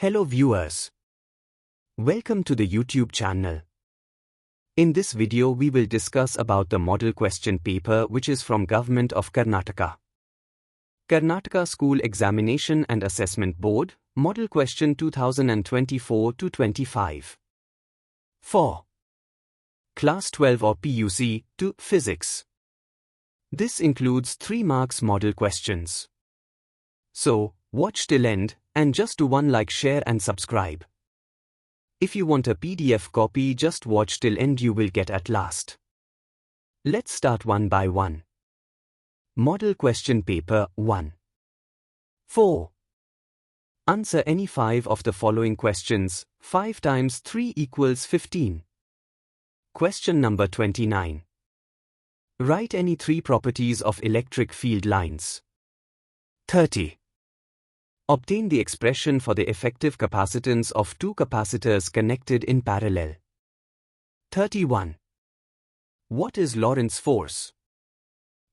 Hello viewers. Welcome to the YouTube channel. In this video we will discuss about the model question paper which is from Government of Karnataka. Karnataka School Examination and Assessment Board, Model Question 2024-25. 4. Class 12 or PUC, Physics. This includes 3 marks model questions. So, watch till end, and just do one like, share and subscribe. If you want a PDF copy, just watch till end, you will get at last. Let's start one by one. Model question paper 1. 4. Answer any 5 of the following questions. 5 times 3 equals 15. Question number 29. Write any 3 properties of electric field lines. 30. Obtain the expression for the effective capacitance of 2 capacitors connected in parallel. 31. What is Lorentz force?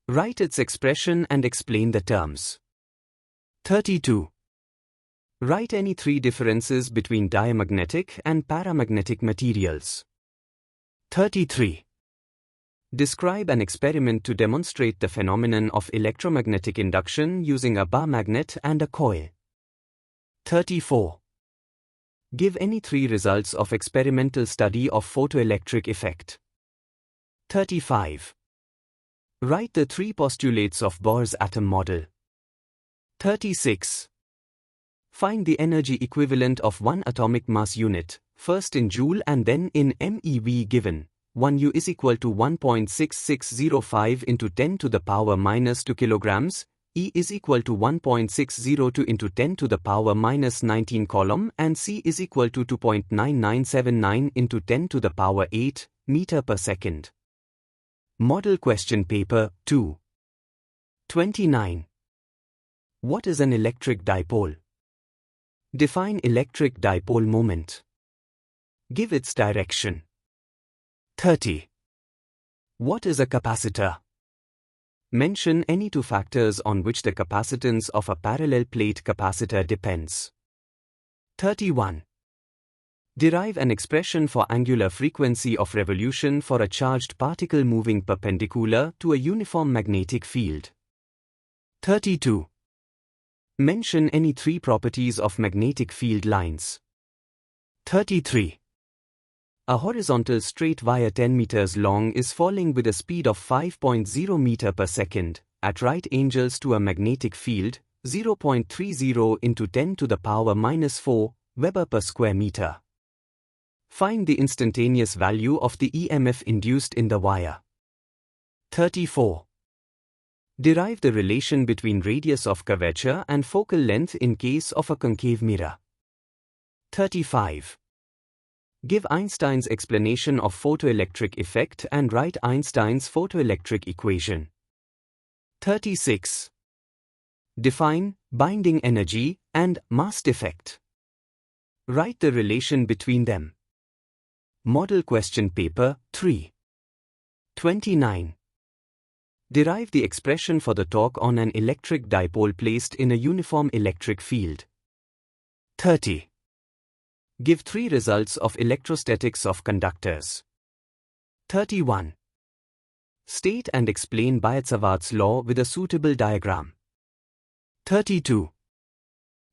Write its expression and explain the terms. 32. Write any 3 differences between diamagnetic and paramagnetic materials. 33. Describe an experiment to demonstrate the phenomenon of electromagnetic induction using a bar magnet and a coil. 34. Give any 3 results of experimental study of photoelectric effect. 35. Write the 3 postulates of Bohr's atom model. 36. Find the energy equivalent of one atomic mass unit, first in joule and then in MeV given. 1U is equal to 1.6605 into 10 to the power minus 2 kilograms, E is equal to 1.602 into 10 to the power minus 19 coulomb, and C is equal to 2.9979 into 10 to the power 8 meter per second. Model question paper 2. 29. What is an electric dipole? Define electric dipole moment. Give its direction. 30. What is a capacitor? Mention any 2 factors on which the capacitance of a parallel plate capacitor depends. 31. Derive an expression for angular frequency of revolution for a charged particle moving perpendicular to a uniform magnetic field. 32. Mention any 3 properties of magnetic field lines. 33. A horizontal straight wire 10 meters long is falling with a speed of 5.0 meter per second, at right angles to a magnetic field, 0.30 into 10 to the power minus 4 Weber per square meter. Find the instantaneous value of the EMF induced in the wire. 34. Derive the relation between radius of curvature and focal length in case of a concave mirror. 35. Give Einstein's explanation of photoelectric effect and write Einstein's photoelectric equation. 36. Define binding energy and mass defect. Write the relation between them. Model question paper 3. 29. Derive the expression for the torque on an electric dipole placed in a uniform electric field. 30. Give 3 results of electrostatics of conductors. 31. State and explain Biot-Savart's law with a suitable diagram. 32.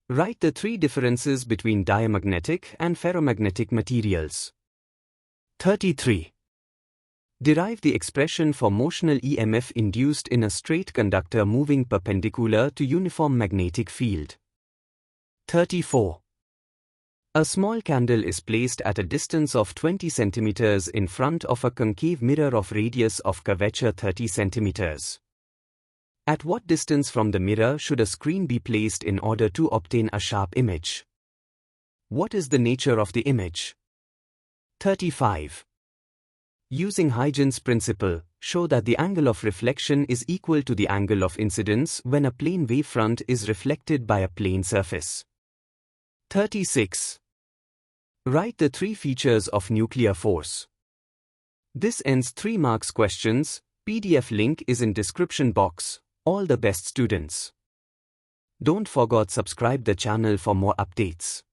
Write the 3 differences between diamagnetic and ferromagnetic materials. 33. Derive the expression for motional EMF induced in a straight conductor moving perpendicular to uniform magnetic field. 34. A small candle is placed at a distance of 20 cm in front of a concave mirror of radius of curvature 30 cm. At what distance from the mirror should a screen be placed in order to obtain a sharp image? What is the nature of the image? 35. Using Huygens principle, show that the angle of reflection is equal to the angle of incidence when a plane wavefront is reflected by a plane surface. 36. Write the 3 features of nuclear force. This ends 3 marks questions. PDF link is in description box. All the best students. Don't forget subscribe the channel for more updates.